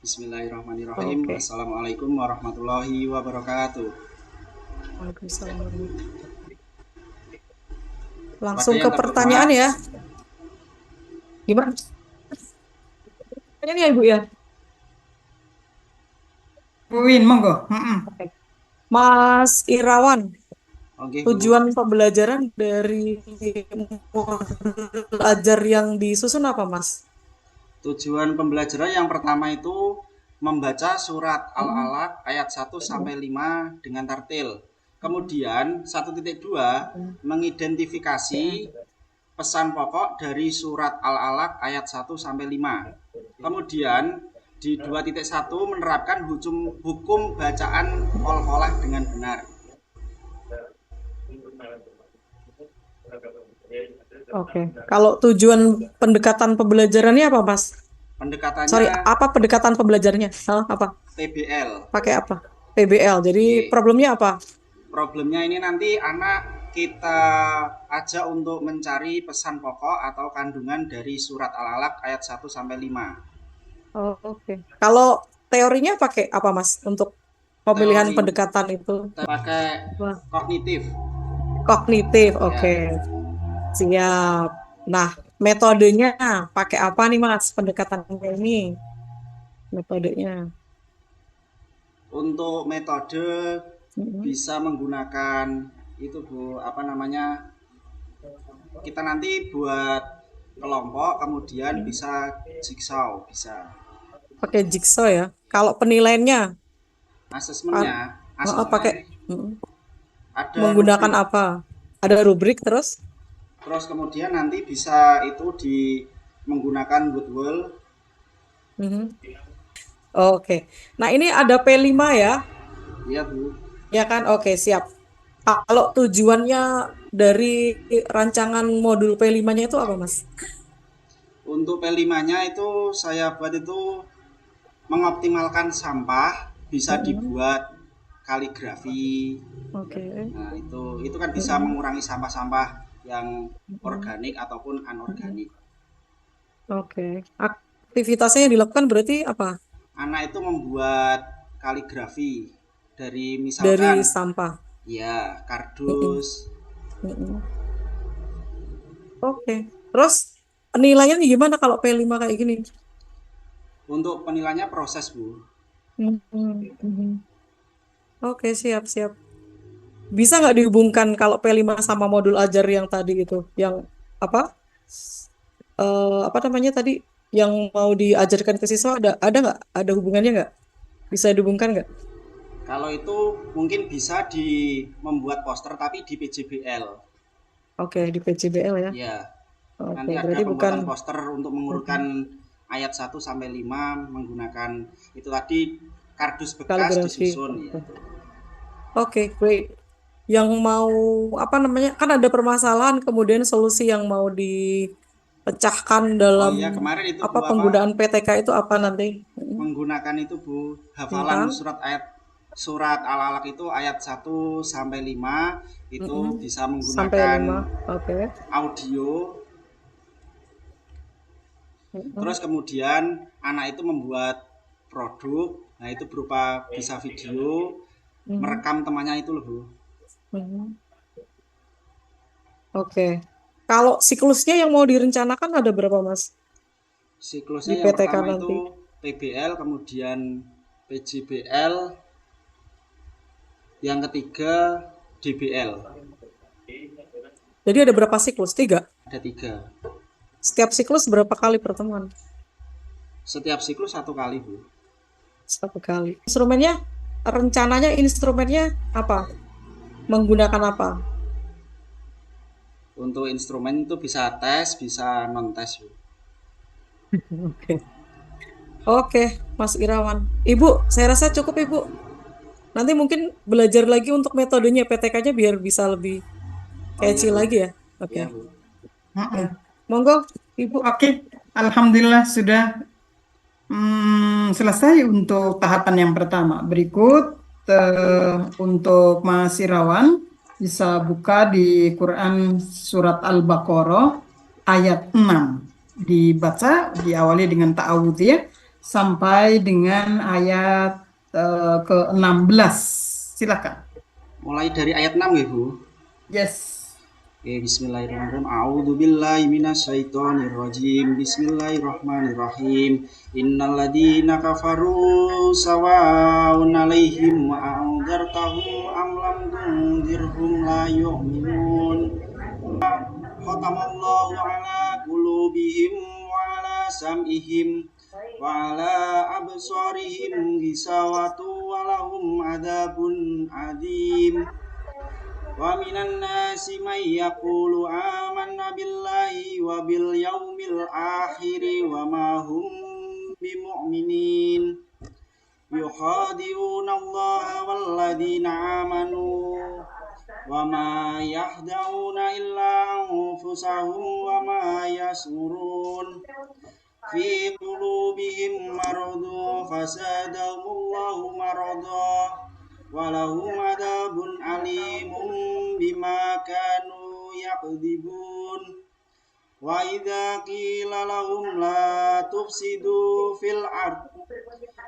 Bismillahirrahmanirrahim. Oke. Assalamualaikum warahmatullahi wabarakatuh. Waalaikumsalam warahmatullahi. Kepada Langsung ke yang pertanyaan terhormat, ya. Gimana? Pertanyaan ya Ibu ya. Win, monggo. Oke. Mas Irawan, oke Bu. tujuan pembelajaran dari modul ajar yang disusun apa Mas? Tujuan pembelajaran yang pertama itu membaca surat Mm-mm. Al-Alaq ayat 1 sampai 5 dengan tartil. Kemudian 1.2 mengidentifikasi pesan pokok dari surat Al-Alaq ayat 1 sampai 5. Kemudian di 2.1 menerapkan hukum bacaan qolqolah dengan benar. Oke. Kalau tujuan pendekatan pembelajarannya apa Mas? Pendekatannya Sorry, apa pendekatan pembelajarannya? Apa? TBL. Pakai apa? PBL. Jadi Oke. problemnya apa? Problemnya ini nanti anak kita ajak untuk mencari pesan pokok atau kandungan dari surat Al-Alaq ayat 1 sampai 5. Oh, oke. Kalau teorinya pakai apa Mas untuk pemilihan Teori pendekatan itu? pakai Wah, kognitif. kognitif, oke. Ya. Siap. Nah, metodenya pakai apa nih Mas pendekatannya ini? Metodenya. Untuk metode Mm-mm. bisa menggunakan itu Bu, apa namanya? Kita nanti buat kelompok kemudian bisa jigsaw, bisa. Pakai jigsaw ya. Kalau penilaiannya, Asesmennya, asesmennya pakai ini mm, ada menggunakan rubrik. apa? Ada rubrik terus? Terus kemudian nanti bisa itu di menggunakan Woodwall. Mhm. Oke. Nah, ini ada P5 ya. Iya Bu. Ya kan? Oke, siap. Kalau tujuannya dari rancangan modul P5-nya itu apa, Mas? Untuk P5-nya itu saya buat itu mengoptimalkan sampah, bisa Mm-mm. dibuat kaligrafi. Oke. Nah, itu kan bisa Mm-mm. mengurangi sampah-sampah yang Mm-mm. organik ataupun Mm-mm. anorganik. Oke. Aktivitasnya yang dilakukan berarti apa? Anak itu membuat kaligrafi dari Dari misalkan sampah. ya Mm-mm. kardus. Mm-mm. Oke. Terus penilaiannya gimana kalau P5 kayak gini? Untuk penilaiannya proses Bu. Mm-mm. Mm-mm. Oke, siap-siap. Bisa nggak dihubungkan kalau P5 sama modul ajar yang tadi itu? Yang apa? Apa namanya tadi? Yang mau diajarkan ke siswa ada nggak? Ada hubungannya nggak? Bisa dihubungkan nggak? Kalau itu mungkin bisa di membuat poster tapi di PJBL. Oke, di PJBL ya. Ya, Oke, nanti ada berarti bukan. pembuatan poster untuk mengurutkan Mm-mm. ayat 1 sampai 5 menggunakan itu tadi kardus bekas Kaligrafi. disusun ya. Oke, oke, great. Yang mau apa namanya? Kan ada permasalahan kemudian solusi yang mau dipecahkan Oh dalam iya, kemarin itu apa Bu apa penggunaan PTK itu apa nanti? Mm-mm. menggunakan itu Bu, hafalan Tentang surat Al-Alaq itu ayat 1 sampai 5 itu mm-mm. bisa Sampai menggunakan 5. Oke. audio. Mm-mm. Terus kemudian anak itu membuat produk, nah itu berupa bisa video, Mhm, merekam temannya itu loh Bu. mhm. Oke. Kalau siklusnya yang mau direncanakan ada berapa, Mas? Di Siklusnya yang PTK pertama itu nanti. PBL, kemudian PJBL, yang ketiga DBL. Jadi ada berapa siklus? 3. Ada 3. Setiap siklus berapa kali pertemuan? Setiap siklus 1 kali Bu. 1 kali. Rencananya instrumennya apa? Menggunakan apa? Untuk instrumen itu bisa tes, bisa non tes Bu. Oke. Oke, Mas Irawan. Ibu, saya rasa cukup, Ibu. Nanti mungkin belajar lagi untuk metodenya PTK-nya biar bisa lebih Oh iya catchy Bu. lagi ya. Oke. Iya Bu. Ya. Monggo, Ibu. Oke, Alhamdulillah sudah selesai untuk tahapan yang pertama. Berikut untuk Mas Irawan bisa buka di Quran surat Al-Baqarah ayat 6. Dibaca, diawali dengan ta'awudz ya. sampai dengan ayat ke-16. Silakan. Mulai dari ayat 6 ya Bu. Yes. Oke, bismillahirrahmanirrahim. A'udzubillahi minasyaitonirrajim. Bismillahirrahmanirrahim. Innal ladzina kafaru sawa'un 'alaihim wa anzartahum am lam tunzirhum la yu'minun. Khatamallahu 'ala qulubihim wa 'ala sam'ihim wa 'ala absarihim ghishawatu wa lahum adzabun adzim. Wa minan nasi may yaqulu amanna billahi wa bil yaumil akhir wa ma hum bimu'minin. Yukhadi'una Allaha wal ladzina amanu wa ma yahda'una illa anfusahum wa ma yash'urun. Fi qulubihim maradun fasadahumullahu marada walahum adabun alimun bima kanu yaqdibun. Wa idza qila lahum la tufsidu fil ard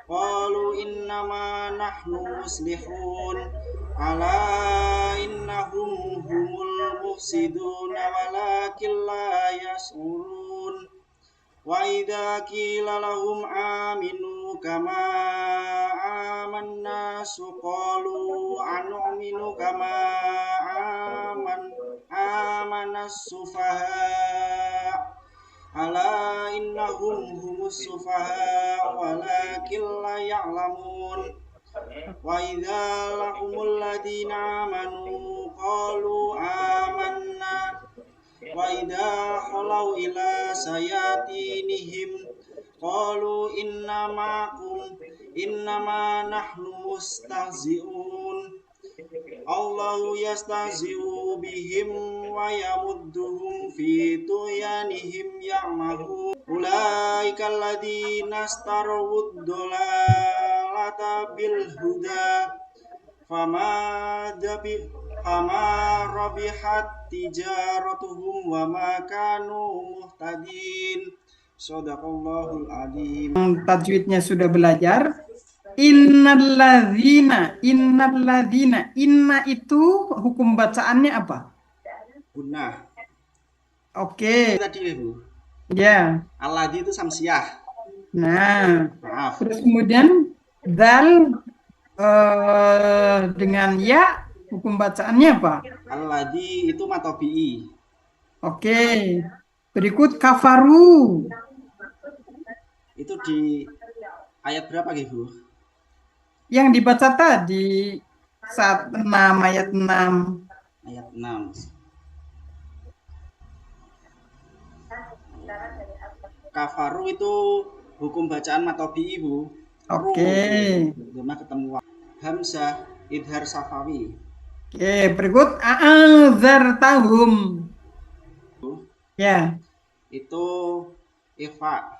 qalu innama nahnu muslihun ala innahum humul mufsidun walakin la yash'urun. Wa idza qila lahum aminu kama amanna qalu anu'minu kama amanas sufaha ala innahum humus sufaha walakin la ya'lamun. Wa idza lahumul ladzina amanu qalu amanna wa idza khalau ila sayatinihim qalu innama nahnu mustahzi'un. Allahu yastahzi'u bihim wa yamudduhum fi tuyanihim ya'mahun. Ulaika alladzina istarwud dhalalata bil huda fama rabihat tijaratuhum wa ma kanu muhtadin. Shadaqallahul adzim. Tajwidnya sudah belajar. Innalladzina, inna itu hukum bacaannya apa? Gunnah. Oke, Tadi Bu. ya. Alladzi itu samsiah. Nah, Maaf. terus kemudian dal dengan ya, hukum bacaannya apa? Alladzi itu matobi'i. Oke, berikut kafaru. Itu di ayat berapa Bu? Yang dibaca tadi saat 6 ayat 6. Ayat 6. Kafaru itu hukum bacaan matobi'i Bu. Oke. Doma ketemu hamzah idhar safawi. Oke, berikut a'adzartahum. Ya. Itu ifa.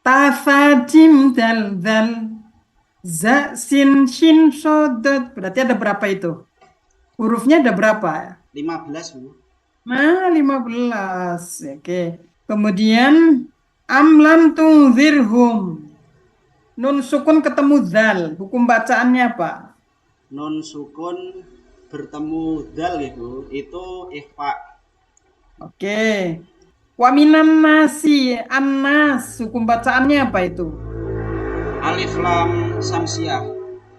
Tafajim dal za sin shin sodot. Berarti ada berapa itu? Hurufnya ada berapa? 15 Bu. Nah, 15. Oke. Kemudian amlam tunzirhum. Nun sukun ketemu zal. Hukum bacaannya apa? Nun sukun bertemu dal Bu. Itu ifa. Oke. Wa minan nasi, annas, hukum bacaannya apa itu? Alif lam samsiah.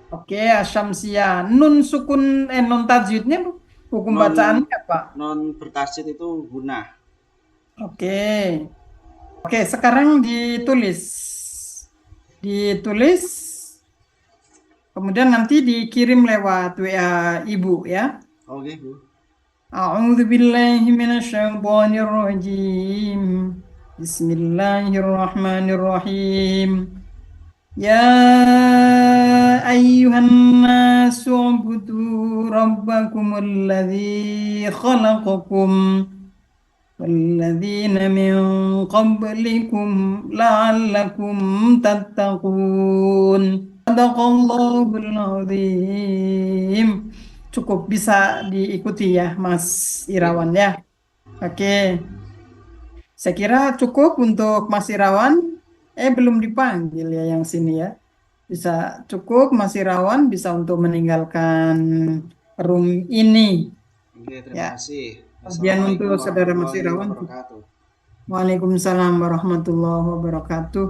Oke, asyamsiyah. Nun sukun, nun tajwidnya hukum bacaannya apa? Non bertasjid itu gunnah. Oke. Oke, sekarang ditulis. Kemudian nanti dikirim lewat WA Ibu ya. Oke Bu. A'udzu billahi minasyaitonir rajim. Bismillahirrahmanirrahim. Ya ayyuhan nasu ubudu rabbakumul ladzi khalaqakum walladzina min qablikum la'allakum tattaqun. Shadaqallahul azim. Cukup bisa diikuti ya Mas Irawan ya. Oke. Saya kira cukup untuk Mas Irawan. Belum dipanggil ya yang sini ya. Bisa cukup Mas Irawan bisa untuk meninggalkan room ini Oke, terima ya. kasih. Kemudian Assalamualaikum untuk saudara Mas warahmatullahi Irawan. wabarakatuh. Waalaikumsalam warahmatullahi wabarakatuh.